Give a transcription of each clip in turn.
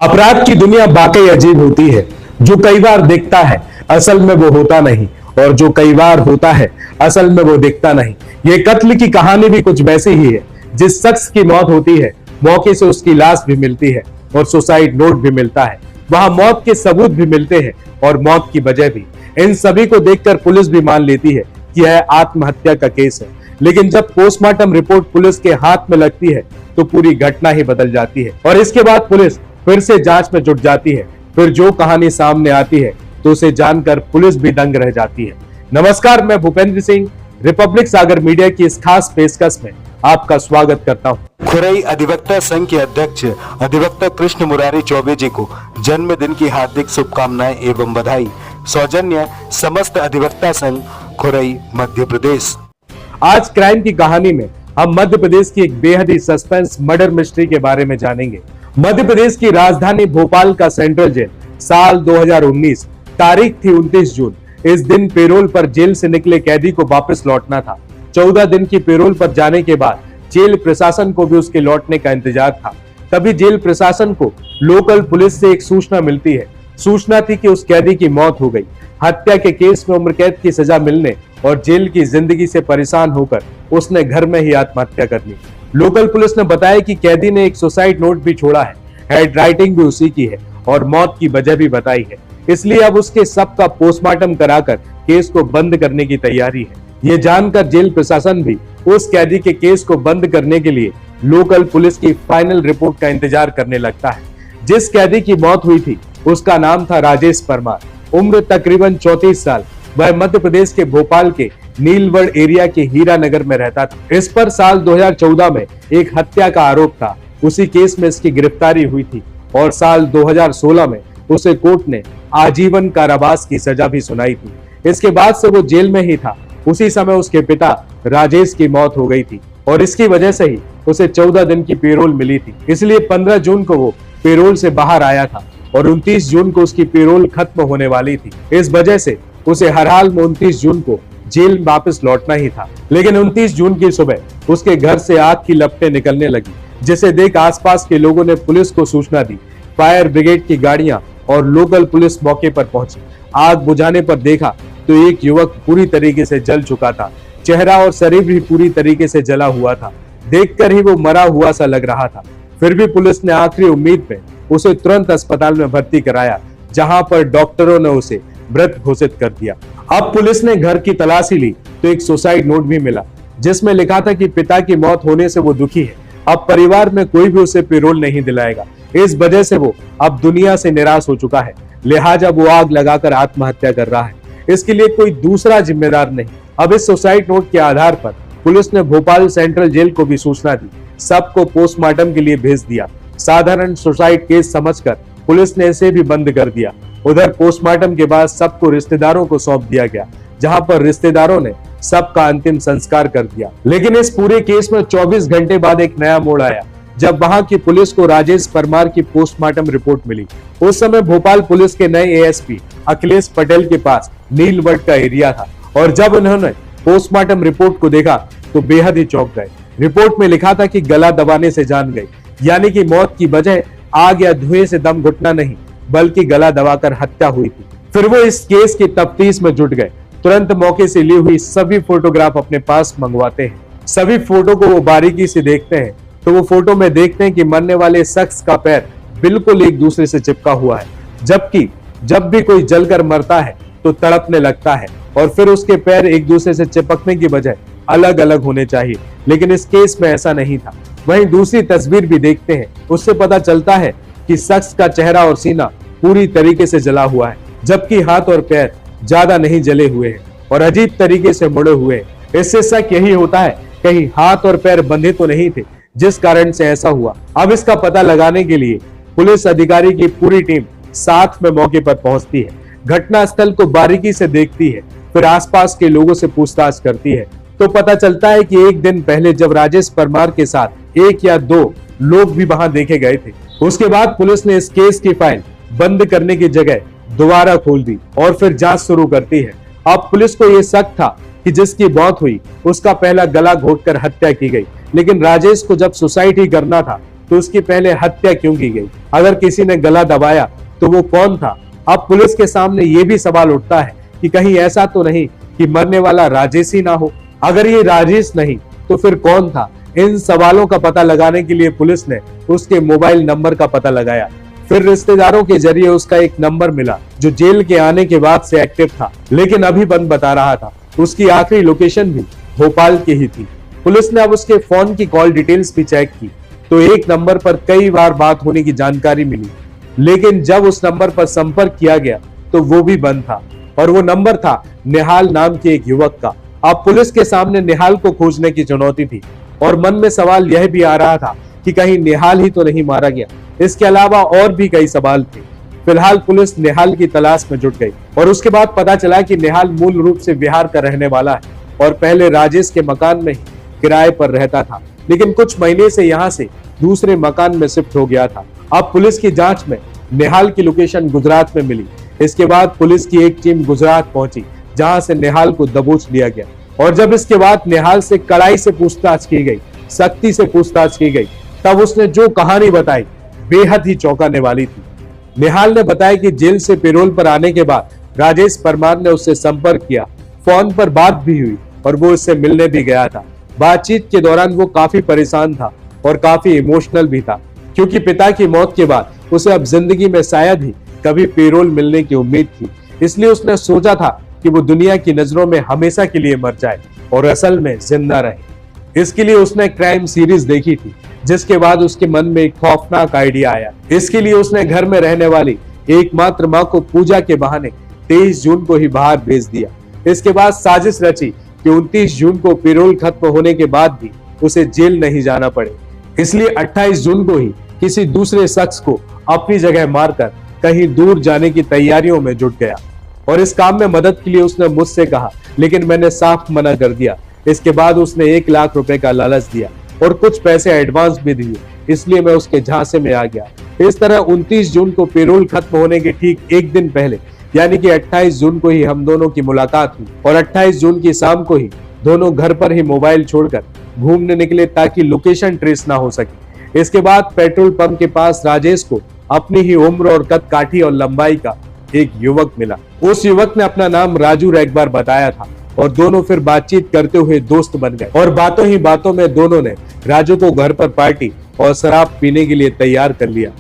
अपराध की दुनिया वाकई अजीब होती है। जो कई बार दिखता है असल में वो होता नहीं, और जो कई बार होता है असल में वो दिखता नहीं। ये कत्ल की कहानी भी कुछ वैसी ही है। जिस शख्स की मौत होती है मौके से उसकी लाश भी मिलती है और सुसाइड नोट भी मिलता है। वहां मौत के सबूत भी मिलते हैं और मौत की वजह भी। इन सभी को देखकर पुलिस भी मान लेती है कि यह आत्महत्या का केस है। लेकिन जब पोस्टमार्टम रिपोर्ट पुलिस के हाथ में लगती है तो पूरी घटना ही बदल जाती है और इसके बाद पुलिस फिर से जांच में जुट जाती है। फिर जो कहानी सामने आती है तो उसे जानकर पुलिस भी दंग रह जाती है। नमस्कार, मैं भूपेंद्र सिंह रिपब्लिक सागर मीडिया की इस खास पेशकश में आपका स्वागत करता हूं। खुरई अधिवक्ता संघ के अध्यक्ष अधिवक्ता कृष्ण मुरारी चौबे जी को जन्मदिन की हार्दिक शुभकामनाएं एवं बधाई। सौजन्य समस्त अधिवक्ता संघ खुरई मध्य प्रदेश। आज क्राइम की कहानी में हम मध्य प्रदेश की एक बेहद ही सस्पेंस मर्डर मिस्ट्री के बारे में जानेंगे। मध्य प्रदेश की राजधानी भोपाल का सेंट्रल जेल, साल 2019, तारीख थी 29 जून। इस दिन पेरोल पर जेल से निकले कैदी को वापस लौटना था। 14 दिन की पेरोल पर जाने के बाद जेल प्रशासन को भी उसके लौटने का इंतजार था। तभी जेल प्रशासन को लोकल पुलिस से एक सूचना मिलती है। सूचना थी कि उस कैदी की मौत हो गई। हत्या के केस में उम्र कैद की सजा मिलने और जेल की जिंदगी से परेशान होकर उसने घर में ही आत्महत्या कर ली। लोकल पुलिस ने बताया कि कैदी ने एक सुसाइड नोट भी छोड़ा है, हेड राइटिंग भी उसी की है और मौत की वजह भी बताई है। इसलिए अब उसके सब का पोस्टमार्टम कराकर केस को बंद करने की तैयारी है। ये जानकर जेल प्रशासन भी उस कैदी के केस को बंद करने के लिए लोकल पुलिस की फाइनल रिपोर्ट का इंतजार करने लगता है। जिस कैदी की मौत हुई थी उसका नाम था राजेश परमार, उम्र तकरीबन 34 साल। वह मध्य प्रदेश के भोपाल के नीलवड़ एरिया के हीरा नगर में रहता था। इस पर साल 2014 में एक हत्या का आरोप था। उसी केस में इसकी गिरफ्तारी हुई थी और साल 2016 में उसे कोर्ट ने आजीवन कारावास की सजा भी सुनाई थी। इसके बाद से वो जेल में ही था। उसी समय उसके पिता राजेश की मौत हो गई थी और इसकी वजह से ही उसे 14 दिन की पेरोल मिली थी। इसलिए 15 जून को वो पेरोल से बाहर आया था और 29 जून को उसकी पेरोल खत्म होने वाली थी। इस वजह से उसे हर हाल में 29 जून को जेल वापस लौटना ही था। लेकिन 29 जून की सुबह उसके घर से आग की लपटें निकलने लगी, जिसे देख आसपास के लोगों ने पुलिस को सूचना दी। फायर ब्रिगेड की गाड़ियां और लोकल पुलिस मौके पर पहुंची। आग बुझाने पर देखा तो एक युवक पूरी तरीके से जल चुका था। चेहरा और शरीर भी पूरी तरीके से जला हुआ था। देखकर ही वो मरा हुआ सा लग रहा था। फिर भी पुलिस ने आखिरी उम्मीद में उसे तुरंत अस्पताल में भर्ती कराया, जहां पर डॉक्टरों ने उसे मृत घोषित कर दिया। अब पुलिस ने घर की तलाशी ली तो एक सुसाइड नोट भी मिला, जिसमें लिखा था कि पिता की मौत होने से वो दुखी है। अब परिवार में कोई भी उसे पेरोल नहीं दिलाएगा। इस वजह से वो अब दुनिया से निराश हो चुका है, लिहाजा वो आग लगाकर आत्महत्या कर रहा है। इसके लिए कोई दूसरा जिम्मेदार नहीं। अब इस सुसाइड नोट के आधार पर पुलिस ने भोपाल सेंट्रल जेल को भी सूचना दी। सबको पोस्टमार्टम के लिए भेज दिया। साधारण सुसाइड केस समझकर पुलिस ने इसे भी बंद कर दिया। उधर पोस्टमार्टम के बाद सबको रिश्तेदारों को सौंप दिया गया, जहां पर रिश्तेदारों ने सबका अंतिम संस्कार कर दिया। लेकिन इस पूरे केस में 24 घंटे बाद एक नया मोड़ आया, जब वहां की पुलिस को राजेश परमार की पोस्टमार्टम रिपोर्ट मिली। उस समय भोपाल पुलिस के नए एएसपी अखिलेश पटेल के पास नीलवड़ का एरिया था और जब उन्होंने पोस्टमार्टम रिपोर्ट को देखा तो बेहद ही चौंक गए। रिपोर्ट में लिखा था कि गला दबाने से जान गई, यानी कि मौत की वजह आग या धुएं से दम घुटना नहीं बल्कि गला दबाकर हत्या हुई थी। फिर वो इस केस की तफ्तीश में जुट गए। तुरंत मौके से ली हुई सभी फोटोग्राफ अपने पास मंगवाते हैं। सभी फोटो को वो बारीकी से देखते हैं तो वो फोटो में देखते हैं कि मरने वाले शख्स का पैर बिल्कुल एक दूसरे से चिपका हुआ है, जबकि जब भी कोई जलकर मरता है तो तड़पने लगता है और फिर उसके पैर एक दूसरे से चिपकने की बजाय अलग अलग होने चाहिए। लेकिन इस केस में ऐसा नहीं था। वहीं दूसरी तस्वीर भी देखते हैं, उससे पता चलता है कि शख्स का चेहरा और सीना पूरी तरीके से जला हुआ है, जबकि हाथ और पैर ज्यादा नहीं जले हुए हैं और अजीब तरीके से मुड़े हुए हैं। इससे शक यही होता है कहीं हाथ और पैर बंधे तो नहीं थे, जिस कारण से ऐसा हुआ। अब इसका पता लगाने के लिए पुलिस अधिकारी की पूरी टीम साथ में मौके पर पहुंचती है, घटना स्थल को बारीकी से देखती है, फिर आसपास के लोगों से पूछताछ करती है तो पता चलता है कि एक दिन पहले जब राजेश परमार के साथ 1 या 2 लोग भी वहां देखे गए थे। उसके बाद पुलिस ने इस केस की फाइल बंद करने की जगह दोबारा खोल दी और फिर जांच शुरू करती है। अब पुलिस को यह शक था कि जिसकी मौत हुई उसका पहला गला घोटकर हत्या की गई, लेकिन राजेश को जब सुसाइड ही करना था तो उसकी पहले हत्या क्यों की गई? अगर किसी ने गला दबाया तो वो कौन था? अब पुलिस के सामने ये भी सवाल उठता है कि कहीं ऐसा तो नहीं कि मरने वाला राजेश ही ना हो? अगर ये राजेश नहीं तो फिर कौन था? इन सवालों का पता लगाने के लिए पुलिस ने उसके मोबाइल नंबर का पता लगाया। फिर रिश्तेदारों के जरिए उसका एक नंबर मिला जो जेल के आने के बाद से एक्टिव था, लेकिन अभी बंद बता रहा था। उसकी आखिरी लोकेशन भी भोपाल की ही थी। पुलिस ने अब उसके फोन की कॉल डिटेल्स भी चेक की तो एक नंबर पर कई बार बात होने की जानकारी मिली, लेकिन जब उस नंबर पर संपर्क किया गया तो वो भी बंद था और वो नंबर था निहाल नाम के एक युवक का। अब पुलिस के सामने निहाल को खोजने की चुनौती थी और मन में सवाल यह भी आ रहा था कि कहीं निहाल ही तो नहीं मारा गया। इसके अलावा और भी कई सवाल थे। फिलहाल पुलिस निहाल की तलाश में जुट गई और उसके बाद पता चला कि निहाल मूल रूप से बिहार का रहने वाला है और पहले राजेश के मकान में ही किराए पर रहता था, लेकिन कुछ महीने से यहाँ से दूसरे मकान में शिफ्ट हो गया था। अब पुलिस की जांच में निहाल की लोकेशन गुजरात में मिली। इसके बाद पुलिस की एक टीम गुजरात पहुंची जहां से निहाल को दबोच लिया गया और जब इसके बाद निहाल से कड़ाई से पूछताछ की गई, सख्ती से पूछताछ की गई, तब उसने जो कहानी बताई बेहद ही चौंकाने वाली थी। निहाल ने बताया कि जेल से पैरोल पर आने के बाद राजेश परमार ने उससे संपर्क किया, फोन पर बात भी हुई और वो उससे मिलने भी गया था। बातचीत के दौरान वो काफी परेशान था और काफी इमोशनल भी था, क्योंकि पिता की मौत के बाद उसे अब जिंदगी में शायद ही कभी पैरोल मिलने की उम्मीद थी। इसलिए उसने सोचा था कि वो दुनिया की नजरों में हमेशा के लिए मर जाए और असल में जिंदा रहे। इसके लिए उसने क्राइम सीरीज देखी थी, जिसके बाद उसके मन में एक खौफनाक आइडिया आया। इसके लिए उसने घर में रहने वाली एकमात्र माँ को पूजा के बहाने 23 जून को ही बाहर भेज दिया। इसके बाद साजिश रची कि 29 जून को पैरोल खत्म होने के बाद भी उसे जेल नहीं जाना पड़े। इसलिए 28 जून को ही किसी दूसरे शख्स को अपनी जगह मारकर कहीं दूर जाने की तैयारियों में जुट गया और इस काम में मदद के लिए उसने मुझसे कहा, लेकिन मैंने साफ मना कर दिया। इसके बाद उसने 1 लाख रुपए का लालच दिया और कुछ पैसे एडवांस भी दिए, इसलिए मैं उसके झांसे में आ गया। इस तरह 29 जून को पैरोल खत्म होने के ठीक एक दिन पहले यानी कि 28 जून को ही हम दोनों की मुलाकात हुई और 28 जून की शाम को ही दोनों घर पर ही मोबाइल छोड़कर घूमने निकले ताकि लोकेशन ट्रेस ना हो सके। इसके बाद पेट्रोल पंप के पास राजेश को अपनी ही उम्र और कद काठी और लंबाई का एक युवक मिला। उस युवक ने अपना नाम राजू रैकबार बताया था और दोनों फिर बातचीत करते हुए दोस्त बन गए और बातों ही बातों में दोनों ने राजू को घर पर पार्टी और शराब पीने के लिए तैयार कर लिया।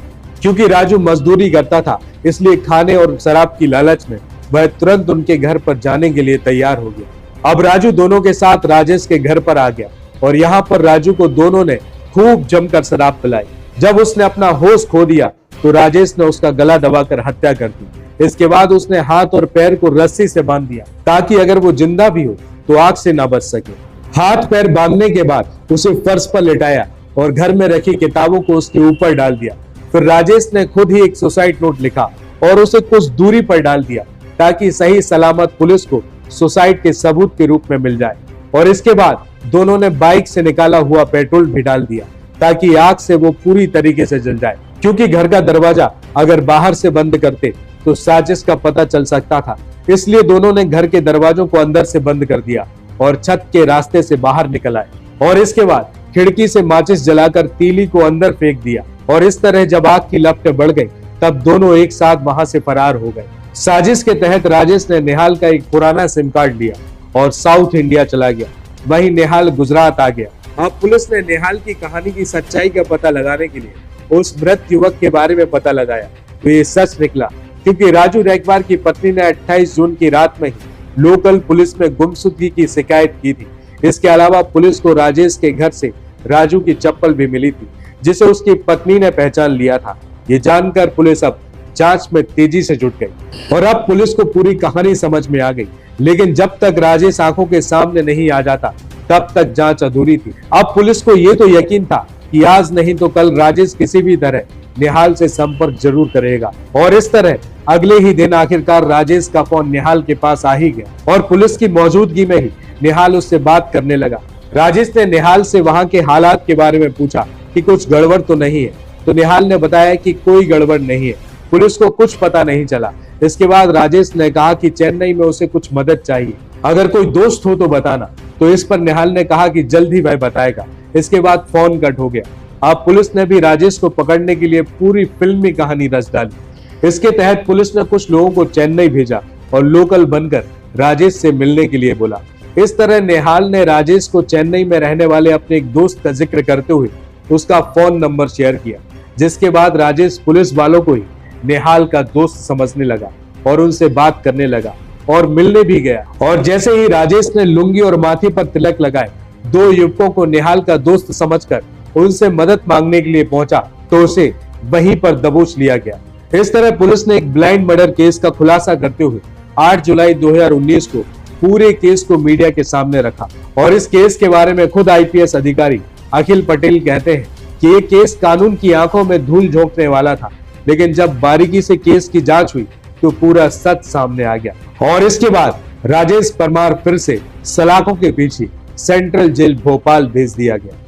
क्योंकि राजू मजदूरी करता था, इसलिए खाने और शराब की लालच में वह तुरंत उनके घर पर जाने के लिए तैयार हो गया। अब राजू दोनों के साथ राजेश के घर पर आ गया और यहाँ पर राजू को दोनों ने खूब जमकर शराब पिलाई। जब उसने अपना होश खो दिया तो राजेश ने उसका गला दबाकर हत्या कर दी। इसके बाद उसने हाथ और पैर को रस्सी से बांध दिया ताकि अगर वो जिंदा भी हो तो आग से ना बच सके। हाथ पैर बांधने के बाद उसे फर्श पर लेटाया और घर में रखी किताबों को उसके ऊपर डाल दिया। फिर राजेश ने खुद ही एक सुसाइड नोट लिखा और उसे कुछ दूरी पर डाल दिया ताकि सही सलामत पुलिस को सुसाइड के सबूत के रूप में मिल जाए। और इसके बाद दोनों ने बाइक से निकाला हुआ पेट्रोल भी डाल दिया ताकि आग से वो पूरी तरीके से जल जाए, क्योंकि घर का दरवाजा अगर बाहर से बंद करते तो साजिश का पता चल सकता था। इसलिए दोनों ने घर के दरवाजों को अंदर से बंद कर दिया और छत के रास्ते से बाहर निकल आए और इसके बाद खिड़की से माचिस जलाकर तीली को अंदर फेंक दिया। और इस तरह जब आग की लपटें बढ़ गई तब दोनों एक साथ वहां से फरार हो गए। साजिश के तहत राजेश ने निहाल का एक पुराना सिम कार्ड लिया और साउथ इंडिया चला गया। वहीं निहाल गुजरात आ गया। अब पुलिस ने निहाल की कहानी की सच्चाई का पता लगाने के लिए उस मृत युवक के बारे में पता लगाया तो ये सच निकला, क्योंकि राजू रैकबार की पत्नी ने 28 जून की रात में ही लोकल पुलिस में गुमशुदगी की शिकायत की थी। इसके अलावा पुलिस को राजेश के घर से राजू की चप्पल भी मिली थी जिसे उसकी पत्नी ने पहचान लिया था। ये जानकर पुलिस अब जांच में तेजी से जुट गई और अब पुलिस को पूरी कहानी समझ में आ गई। लेकिन जब तक राजेश आंखों के सामने नहीं आ जाता तब तक जांच अधूरी थी। अब पुलिस को ये तो यकीन था कि आज नहीं तो कल राजेश किसी भी तरह निहाल से संपर्क जरूर करेगा और इस तरह अगले ही दिन आखिरकार राजेश का फोन निहाल के पास आ ही गया और पुलिस की मौजूदगी में ही निहाल उससे बात करने लगा। राजेश ने निहाल से वहां के हालात के बारे में पूछा कि कुछ गड़बड़ तो नहीं है, तो निहाल ने बताया कि कोई गड़बड़ नहीं है, पुलिस को कुछ पता नहीं चला। इसके बाद राजेश ने कहा कि चेन्नई में उसे कुछ मदद चाहिए, अगर कोई दोस्त हो तो बताना। तो इस पर निहाल ने कहा कि जल्द ही वह बताएगा। इसके बाद फोन कट हो गया अब पुलिस ने भी राजेश को पकड़ने के लिए पूरी फिल्मी कहानी रच डाली। इसके तहत पुलिस ने कुछ लोगों को चेन्नई भेजा और लोकल बनकर राजेश से मिलने के लिए बोला। इस तरह नेहाल ने राजेश को चेन्नई में रहने वाले अपने एक दोस्त का जिक्र करते हुए उसका फोन नंबर शेयर किया, जिसके बाद राजेश पुलिस वालों को ही नेहाल का दोस्त समझने लगा और उनसे बात करने लगा और मिलने भी गया। और जैसे ही राजेश ने लुंगी और माथे पर तिलक लगाए, दो युवकों को नेहाल का दोस्त समझकर उनसे मदद मांगने के लिए पहुंचा तो उसे वहीं पर दबोच लिया गया। इस तरह पुलिस ने एक ब्लाइंड मर्डर केस का खुलासा करते हुए 8 जुलाई 2019 को पूरे केस को मीडिया के सामने रखा। और इस केस के बारे में खुद आईपीएस अधिकारी अखिल पटेल कहते हैं कि ये केस कानून की आंखों में धूल झोंकने वाला था, लेकिन जब बारीकी से केस की जांच हुई तो पूरा सच सामने आ गया। और इसके बाद राजेश परमार फिर से सलाखों के पीछे सेंट्रल जेल भोपाल भेज दिया गया।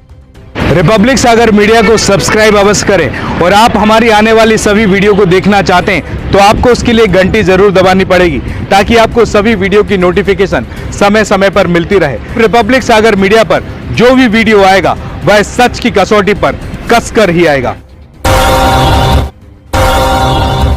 रिपब्लिक सागर मीडिया को सब्सक्राइब अवश्य करें और आप हमारी आने वाली सभी वीडियो को देखना चाहते हैं तो आपको उसके लिए घंटी जरूर दबानी पड़ेगी, ताकि आपको सभी वीडियो की नोटिफिकेशन समय समय पर मिलती रहे। रिपब्लिक सागर मीडिया पर जो भी वीडियो आएगा वह सच की कसौटी पर कसकर ही आएगा।